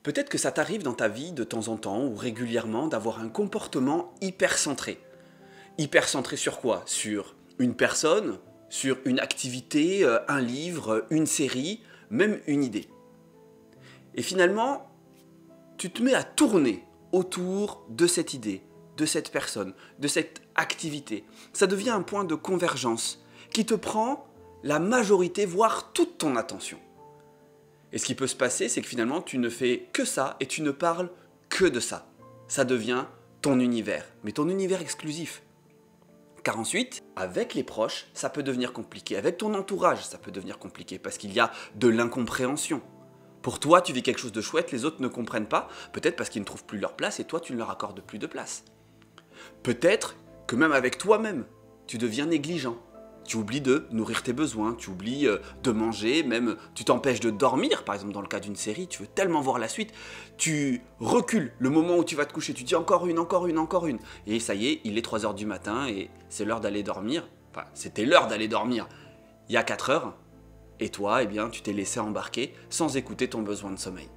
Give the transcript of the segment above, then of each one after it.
Peut-être que ça t'arrive dans ta vie de temps en temps ou régulièrement d'avoir un comportement hyper centré. Hyper centré sur quoi? Sur une personne, sur une activité, un livre, une série, même une idée. Et finalement, tu te mets à tourner autour de cette idée, de cette personne, de cette activité. Ça devient un point de convergence qui te prend la majorité, voire toute ton attention. Et ce qui peut se passer, c'est que finalement, tu ne fais que ça et tu ne parles que de ça. Ça devient ton univers, mais ton univers exclusif. Car ensuite, avec les proches, ça peut devenir compliqué. Avec ton entourage, ça peut devenir compliqué parce qu'il y a de l'incompréhension. Pour toi, tu vis quelque chose de chouette, les autres ne comprennent pas, peut-être parce qu'ils ne trouvent plus leur place et toi, tu ne leur accordes plus de place. Peut-être que même avec toi-même, tu deviens négligent. Tu oublies de nourrir tes besoins, tu oublies de manger, même tu t'empêches de dormir, par exemple dans le cas d'une série, tu veux tellement voir la suite, tu recules le moment où tu vas te coucher, tu dis encore une, et ça y est, il est 3 h du matin et c'est l'heure d'aller dormir, enfin c'était l'heure d'aller dormir il y a 4 heures, et toi, eh bien, tu t'es laissé embarquer sans écouter ton besoin de sommeil.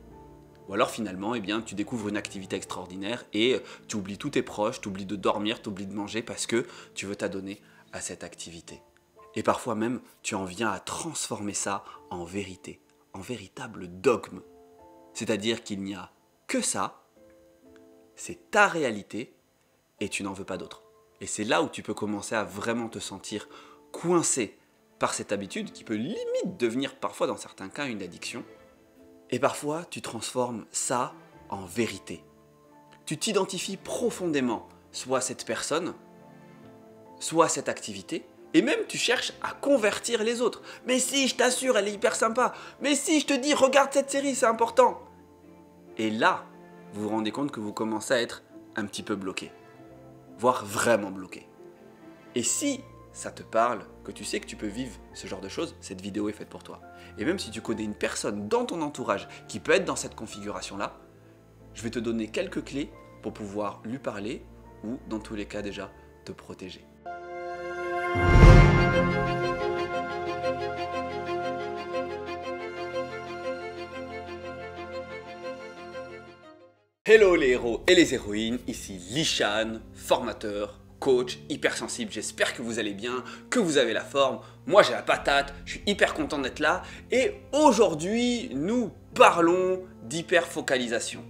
Ou alors finalement, eh bien, tu découvres une activité extraordinaire et tu oublies tous tes proches, tu oublies de dormir, tu oublies de manger parce que tu veux t'adonner à cette activité. Et parfois même, tu en viens à transformer ça en vérité, en véritable dogme. C'est-à-dire qu'il n'y a que ça, c'est ta réalité, et tu n'en veux pas d'autre. Et c'est là où tu peux commencer à vraiment te sentir coincé par cette habitude qui peut limite devenir parfois dans certains cas une addiction. Et parfois, tu transformes ça en vérité. Tu t'identifies profondément, soit cette personne, soit cette activité, et même tu cherches à convertir les autres. Mais si, je t'assure, elle est hyper sympa. Mais si, je te dis, regarde cette série, c'est important. Et là, vous vous rendez compte que vous commencez à être un petit peu bloqué. Voire vraiment bloqué. Et si ça te parle, que tu sais que tu peux vivre ce genre de choses, cette vidéo est faite pour toi. Et même si tu connais une personne dans ton entourage qui peut être dans cette configuration-là, je vais te donner quelques clés pour pouvoir lui parler ou, dans tous les cas déjà, te protéger. Hello les héros et les héroïnes, ici Lishan, formateur, coach, hypersensible, j'espère que vous allez bien, que vous avez la forme, moi j'ai la patate, je suis hyper content d'être là et aujourd'hui nous parlons d'hyperfocalisation.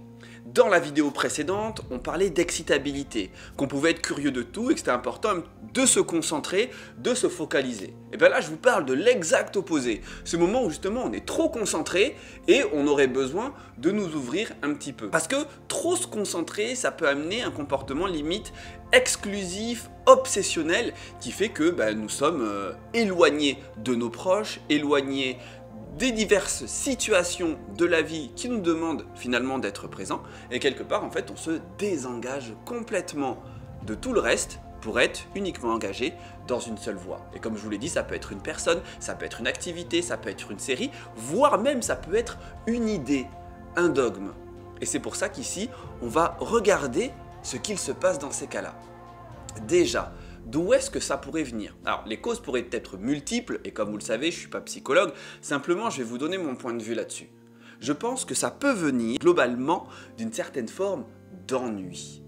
Dans la vidéo précédente, on parlait d'excitabilité, qu'on pouvait être curieux de tout et que c'était important de se concentrer, de se focaliser. Et bien là, je vous parle de l'exact opposé. Ce moment où justement on est trop concentré et on aurait besoin de nous ouvrir un petit peu. Parce que trop se concentrer, ça peut amener un comportement limite exclusif, obsessionnel, qui fait que nous sommes éloignés de nos proches, éloignés des diverses situations de la vie qui nous demandent finalement d'être présents et quelque part en fait on se désengage complètement de tout le reste pour être uniquement engagé dans une seule voie. Et comme je vous l'ai dit, ça peut être une personne, ça peut être une activité, ça peut être une série, voire même ça peut être une idée, un dogme. Et c'est pour ça qu'ici on va regarder ce qu'il se passe dans ces cas-là. Déjà, d'où est-ce que ça pourrait venir? Alors, les causes pourraient être multiples, et comme vous le savez, je ne suis pas psychologue, simplement je vais vous donner mon point de vue là-dessus. Je pense que ça peut venir globalement d'une certaine forme d'ennui.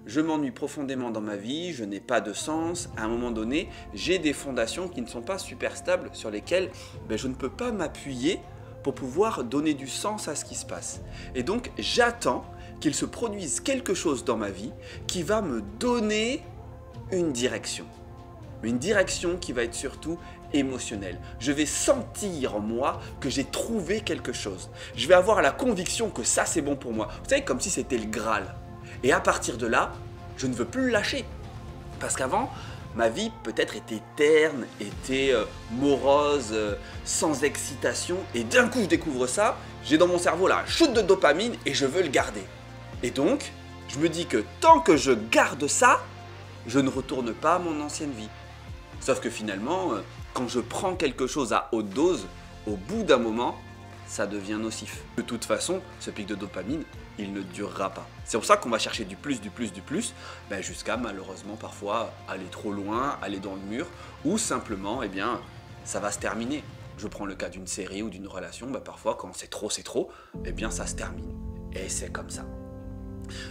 Je m'ennuie profondément dans ma vie, je n'ai pas de sens, à un moment donné, j'ai des fondations qui ne sont pas super stables, sur lesquelles je ne peux pas m'appuyer pour pouvoir donner du sens à ce qui se passe. Et donc, j'attends qu'il se produise quelque chose dans ma vie qui va me donner une direction qui va être surtout émotionnelle. Je vais sentir en moi que j'ai trouvé quelque chose. Je vais avoir la conviction que ça c'est bon pour moi. Vous savez, comme si c'était le Graal. Et à partir de là, je ne veux plus le lâcher. Parce qu'avant, ma vie peut-être était terne, était morose, sans excitation. Et d'un coup je découvre ça, j'ai dans mon cerveau là un shoot de dopamine et je veux le garder. Et donc, je me dis que tant que je garde ça, je ne retourne pas à mon ancienne vie. Sauf que finalement, quand je prends quelque chose à haute dose, au bout d'un moment, ça devient nocif. De toute façon, ce pic de dopamine, il ne durera pas. C'est pour ça qu'on va chercher du plus, jusqu'à malheureusement parfois aller trop loin, aller dans le mur, ou simplement, ça va se terminer. Je prends le cas d'une série ou d'une relation, parfois quand c'est trop, ça se termine. et c'est comme ça.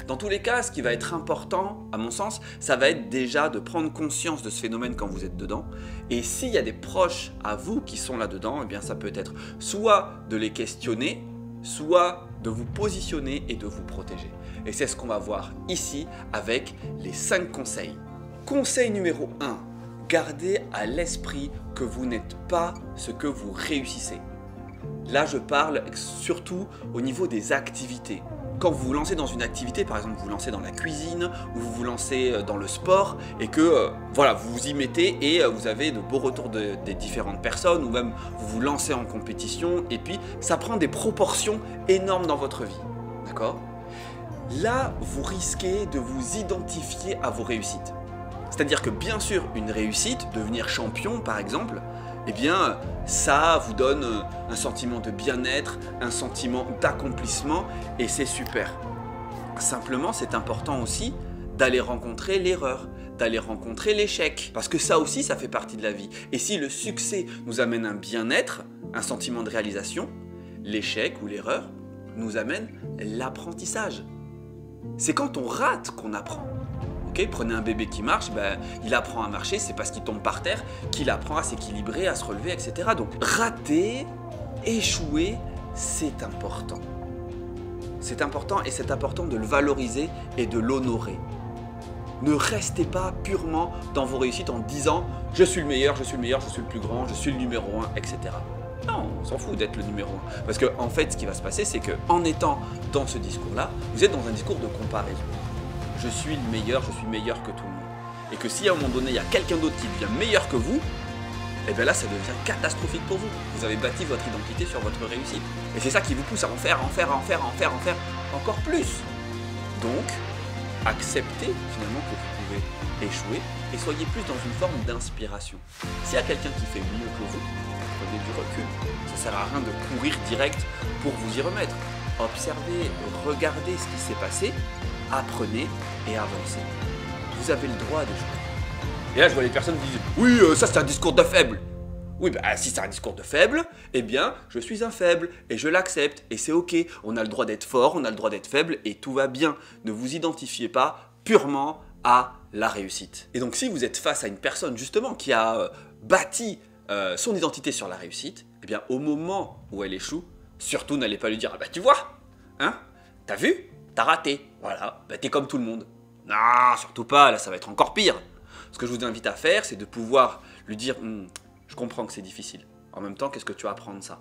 Dans tous les cas, ce qui va être important, à mon sens, ça va être déjà de prendre conscience de ce phénomène quand vous êtes dedans. Et s'il y a des proches à vous qui sont là-dedans, eh bien ça peut être soit de les questionner, soit de vous positionner et de vous protéger. Et c'est ce qu'on va voir ici avec les 5 conseils. Conseil numéro 1, gardez à l'esprit que vous n'êtes pas ce que vous réussissez. Là, je parle surtout au niveau des activités. Quand vous vous lancez dans une activité, par exemple vous vous lancez dans la cuisine ou vous vous lancez dans le sport et que voilà, vous vous y mettez et vous avez de beaux retours des différentes personnes ou même vous vous lancez en compétition et puis ça prend des proportions énormes dans votre vie. D'accord ? Là, vous risquez de vous identifier à vos réussites. C'est-à-dire que bien sûr, une réussite, devenir champion par exemple, eh bien, ça vous donne un sentiment de bien-être, un sentiment d'accomplissement et c'est super. Simplement, c'est important aussi d'aller rencontrer l'erreur, d'aller rencontrer l'échec. Parce que ça aussi, ça fait partie de la vie. Et si le succès nous amène un bien-être, un sentiment de réalisation, l'échec ou l'erreur nous amène l'apprentissage. C'est quand on rate qu'on apprend. Okay, prenez un bébé qui marche, il apprend à marcher, c'est parce qu'il tombe par terre qu'il apprend à s'équilibrer, à se relever, etc. Donc rater, échouer, c'est important. C'est important et c'est important de le valoriser et de l'honorer. Ne restez pas purement dans vos réussites en disant « je suis le meilleur, je suis le meilleur, je suis le plus grand, je suis le numéro 1, etc. » Non, on s'en fout d'être le numéro 1. Parce qu'en fait, ce qui va se passer, c'est qu'en étant dans ce discours-là, vous êtes dans un discours de comparaison. Je suis le meilleur, je suis meilleur que tout le monde. Et que si à un moment donné, il y a quelqu'un d'autre qui devient meilleur que vous, et bien là, ça devient catastrophique pour vous. Vous avez bâti votre identité sur votre réussite. Et c'est ça qui vous pousse à en faire encore plus. Donc, acceptez finalement que vous pouvez échouer et soyez plus dans une forme d'inspiration. S'il y a quelqu'un qui fait mieux que vous, prenez du recul. Ça ne sert à rien de courir direct pour vous y remettre. Observez, regardez ce qui s'est passé, apprenez et avancez. Vous avez le droit d'échouer. Et là, je vois les personnes qui disent « Oui, ça c'est un discours de faible ». Oui, si c'est un discours de faible, eh bien, je suis un faible et je l'accepte et c'est ok. On a le droit d'être fort, on a le droit d'être faible et tout va bien. Ne vous identifiez pas purement à la réussite. Et donc, si vous êtes face à une personne justement qui a bâti son identité sur la réussite, eh bien, au moment où elle échoue, surtout n'allez pas lui dire « Ah bah tu vois, hein, t'as vu, t'as raté, voilà, t'es comme tout le monde ». Non, surtout pas, là ça va être encore pire. Ce que je vous invite à faire, c'est de pouvoir lui dire je comprends que c'est difficile. En même temps, qu'est-ce que tu apprends de ça?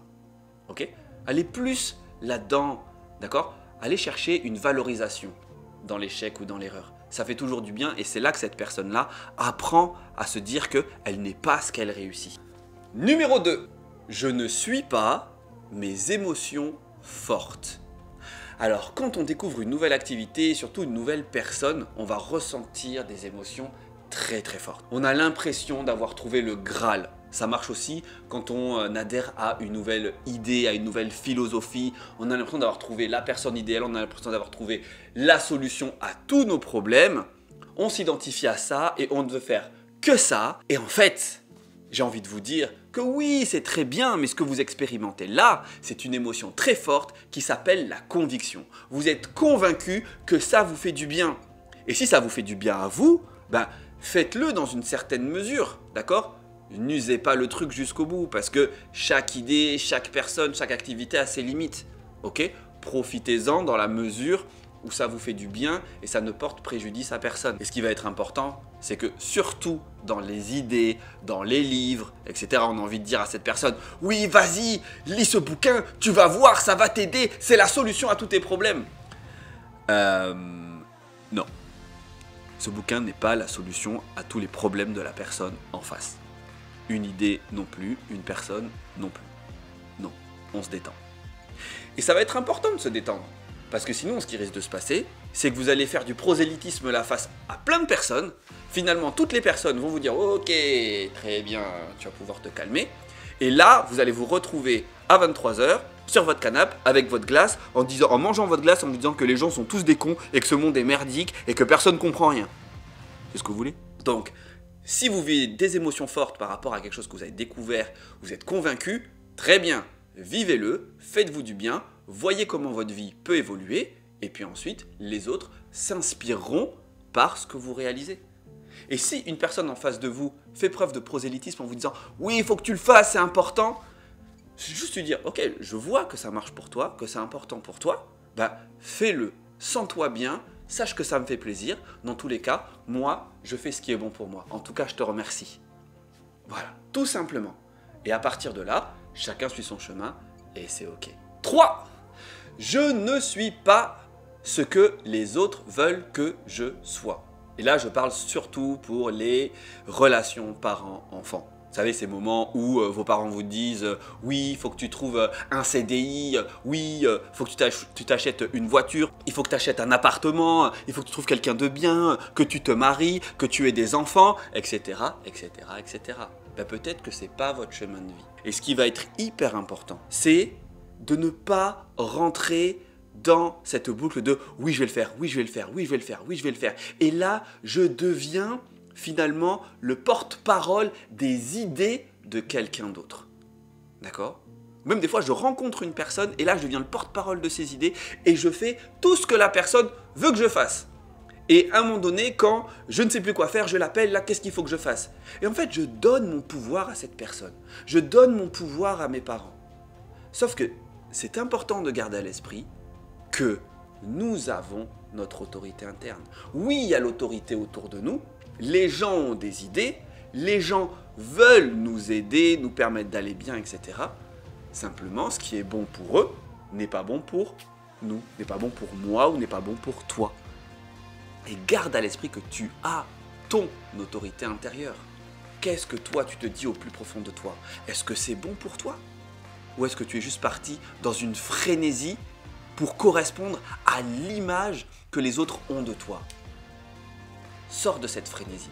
Ok? Allez plus là-dedans, d'accord? Allez chercher une valorisation dans l'échec ou dans l'erreur. Ça fait toujours du bien et c'est là que cette personne-là apprend à se dire qu'elle n'est pas ce qu'elle réussit. Numéro 2. Je ne suis pas mes émotions fortes. Alors, quand on découvre une nouvelle activité, surtout une nouvelle personne, on va ressentir des émotions très très fortes. On a l'impression d'avoir trouvé le Graal. Ça marche aussi quand on adhère à une nouvelle idée, à une nouvelle philosophie. On a l'impression d'avoir trouvé la personne idéale, on a l'impression d'avoir trouvé la solution à tous nos problèmes. On s'identifie à ça et on ne veut faire que ça. Et en fait, j'ai envie de vous dire que oui, c'est très bien, mais ce que vous expérimentez là, c'est une émotion très forte qui s'appelle la conviction. Vous êtes convaincu que ça vous fait du bien. Et si ça vous fait du bien à vous, faites-le dans une certaine mesure, d'accord ? N'usez pas le truc jusqu'au bout, parce que chaque idée, chaque personne, chaque activité a ses limites, ok ? Profitez-en dans la mesure où ça vous fait du bien et ça ne porte préjudice à personne. Et ce qui va être important, c'est que surtout dans les idées, dans les livres, etc., on a envie de dire à cette personne « Oui, vas-y, lis ce bouquin, tu vas voir, ça va t'aider, c'est la solution à tous tes problèmes. » Non. Ce bouquin n'est pas la solution à tous les problèmes de la personne en face. Une idée non plus, une personne non plus. Non, on se détend. Et ça va être important de se détendre. Parce que sinon, ce qui risque de se passer, c'est que vous allez faire du prosélytisme là face à plein de personnes. Finalement, toutes les personnes vont vous dire « Ok, très bien, tu vas pouvoir te calmer. » Et là, vous allez vous retrouver à 23 h sur votre canapé avec votre glace, en mangeant votre glace, en vous disant que les gens sont tous des cons et que ce monde est merdique et que personne ne comprend rien. C'est ce que vous voulez? Donc, si vous vivez des émotions fortes par rapport à quelque chose que vous avez découvert, vous êtes convaincu, très bien, vivez-le, faites-vous du bien, voyez comment votre vie peut évoluer, et puis ensuite, les autres s'inspireront par ce que vous réalisez. Et si une personne en face de vous fait preuve de prosélytisme en vous disant « Oui, il faut que tu le fasses, c'est important », c'est juste lui dire « Ok, je vois que ça marche pour toi, que c'est important pour toi, bah fais-le, sens-toi bien, sache que ça me fait plaisir. Dans tous les cas, moi, je fais ce qui est bon pour moi. En tout cas, je te remercie. » Voilà, tout simplement. Et à partir de là, chacun suit son chemin et c'est ok. 3. Je ne suis pas ce que les autres veulent que je sois. Et là, je parle surtout pour les relations parents-enfants. Vous savez, ces moments où vos parents vous disent « Oui, il faut que tu trouves un CDI, oui, il faut que tu t'achètes une voiture, il faut que tu achètes un appartement, il faut que tu trouves quelqu'un de bien, que tu te maries, que tu aies des enfants, etc. etc., etc. » Ben, peut-être que ce n'est pas votre chemin de vie. Et ce qui va être hyper important, c'est de ne pas rentrer dans cette boucle de « oui, je vais le faire, oui, je vais le faire, oui, je vais le faire, oui, je vais le faire ». Et là, je deviens finalement le porte-parole des idées de quelqu'un d'autre. D'accord ? Même des fois, je rencontre une personne et là, je deviens le porte-parole de ses idées et je fais tout ce que la personne veut que je fasse. Et à un moment donné, quand je ne sais plus quoi faire, je l'appelle, là, qu'est-ce qu'il faut que je fasse ? Et en fait, je donne mon pouvoir à cette personne. Je donne mon pouvoir à mes parents. Sauf que c'est important de garder à l'esprit que nous avons notre autorité interne. Oui, il y a l'autorité autour de nous, les gens ont des idées, les gens veulent nous aider, nous permettre d'aller bien, etc. Simplement, ce qui est bon pour eux n'est pas bon pour nous, n'est pas bon pour moi ou n'est pas bon pour toi. Et garde à l'esprit que tu as ton autorité intérieure. Qu'est-ce que toi tu te dis au plus profond de toi? Est-ce que c'est bon pour toi? Ou est-ce que tu es juste parti dans une frénésie pour correspondre à l'image que les autres ont de toi? Sors de cette frénésie.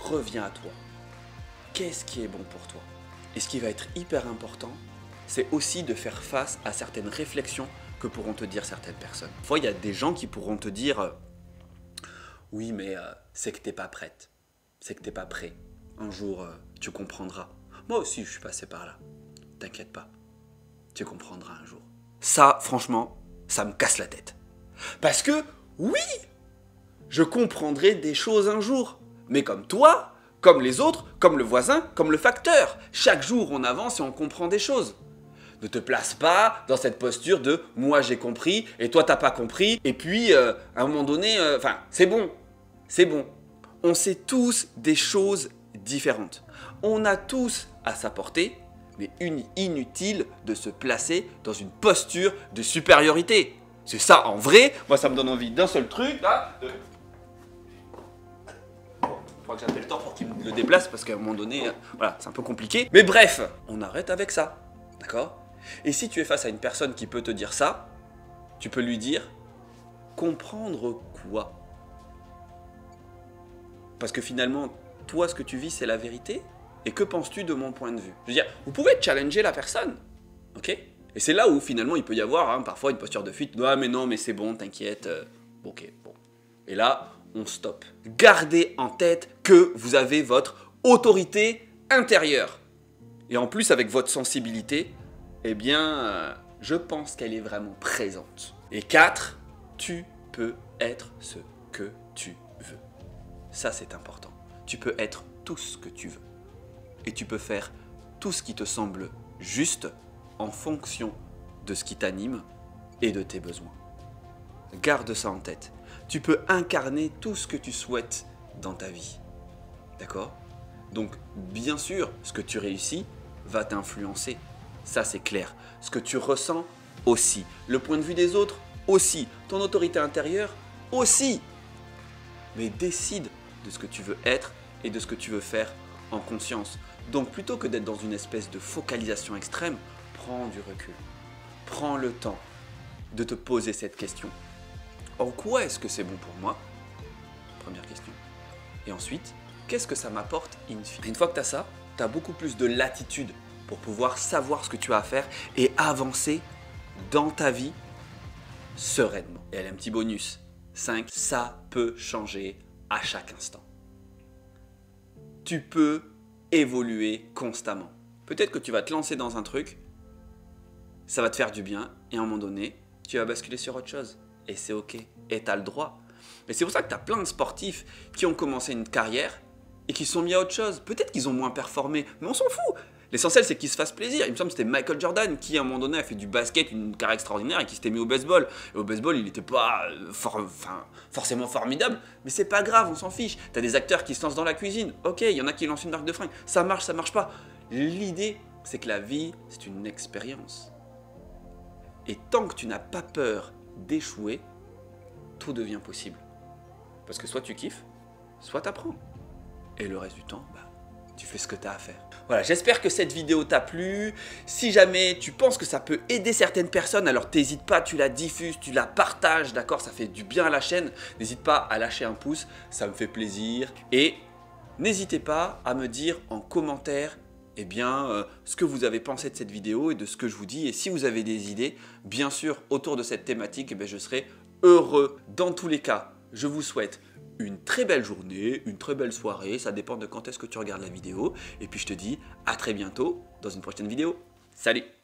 Reviens à toi. Qu'est-ce qui est bon pour toi? Et ce qui va être hyper important, c'est aussi de faire face à certaines réflexions que pourront te dire certaines personnes. Des fois, il y a des gens qui pourront te dire « Oui, mais c'est que t'es pas prête. C'est que t'es pas prêt. Un jour, tu comprendras. Moi aussi, je suis passé par là. T'inquiète pas. Tu comprendras un jour. » Ça, franchement, ça me casse la tête. Parce que, oui, je comprendrai des choses un jour. Mais comme toi, comme les autres, comme le voisin, comme le facteur. Chaque jour, on avance et on comprend des choses. Ne te place pas dans cette posture de « moi j'ai compris et toi t'as pas compris » et puis à un moment donné, c'est bon, c'est bon. On sait tous des choses différentes. On a tous à sa portée, mais inutile de se placer dans une posture de supériorité. C'est ça en vrai, moi ça me donne envie d'un seul truc là. Il faudra que j'appelle le temps pour qu'il me le déplace parce qu'à un moment donné, voilà, c'est un peu compliqué. Mais bref, on arrête avec ça, d'accord ? Et si tu es face à une personne qui peut te dire ça, tu peux lui dire « comprendre quoi ?» Parce que finalement, toi, ce que tu vis, c'est la vérité. Et que penses-tu de mon point de vue? Je veux dire, vous pouvez challenger la personne, ok? Et c'est là où finalement il peut y avoir parfois une posture de fuite. « Ah mais non, mais c'est bon, t'inquiète. Ok, bon. » Et là, on stoppe. Gardez en tête que vous avez votre autorité intérieure. Et en plus, avec votre sensibilité, eh bien, je pense qu'elle est vraiment présente. Et 4, tu peux être ce que tu veux. Ça, c'est important. Tu peux être tout ce que tu veux. Et tu peux faire tout ce qui te semble juste en fonction de ce qui t'anime et de tes besoins. Garde ça en tête. Tu peux incarner tout ce que tu souhaites dans ta vie. D'accord? Donc, bien sûr, ce que tu réussis va t'influencer. Ça, c'est clair. Ce que tu ressens aussi. Le point de vue des autres aussi. Ton autorité intérieure aussi. Mais décide de ce que tu veux être et de ce que tu veux faire en conscience. Donc, plutôt que d'être dans une espèce de focalisation extrême, prends du recul. Prends le temps de te poser cette question. En quoi est-ce que c'est bon pour moi? Première question. Et ensuite, qu'est-ce que ça m'apporte in fine? Une fois que tu as ça, tu as beaucoup plus de latitude pour pouvoir savoir ce que tu as à faire et avancer dans ta vie sereinement. Et elle a un petit bonus. 5, ça peut changer à chaque instant. Tu peux évoluer constamment. Peut-être que tu vas te lancer dans un truc, ça va te faire du bien, et à un moment donné, tu vas basculer sur autre chose. Et c'est ok, et tu as le droit. Mais c'est pour ça que tu as plein de sportifs qui ont commencé une carrière et qui se sont mis à autre chose. Peut-être qu'ils ont moins performé, mais on s'en fout. L'essentiel, c'est qu'ils se fassent plaisir. Il me semble que c'était Michael Jordan qui, à un moment donné, a fait du basket, une carrière extraordinaire, et qui s'était mis au baseball. Et au baseball, il n'était pas forcément formidable, mais c'est pas grave, on s'en fiche. T'as des acteurs qui se lancent dans la cuisine. Ok, il y en a qui lancent une marque de fringues. Ça marche pas. L'idée, c'est que la vie, c'est une expérience. Et tant que tu n'as pas peur d'échouer, tout devient possible. Parce que soit tu kiffes, soit tu apprends. Et le reste du temps, tu fais ce que tu as à faire. Voilà, j'espère que cette vidéo t'a plu. Si jamais tu penses que ça peut aider certaines personnes, alors t'hésites pas, tu la diffuses, tu la partages, d'accord? Ça fait du bien à la chaîne. N'hésite pas à lâcher un pouce, ça me fait plaisir. Et n'hésitez pas à me dire en commentaire ce que vous avez pensé de cette vidéo et de ce que je vous dis. Et si vous avez des idées, bien sûr, autour de cette thématique, je serai heureux. Dans tous les cas, je vous souhaite une très belle journée, une très belle soirée, ça dépend de quand est-ce que tu regardes la vidéo. Et puis je te dis à très bientôt dans une prochaine vidéo. Salut!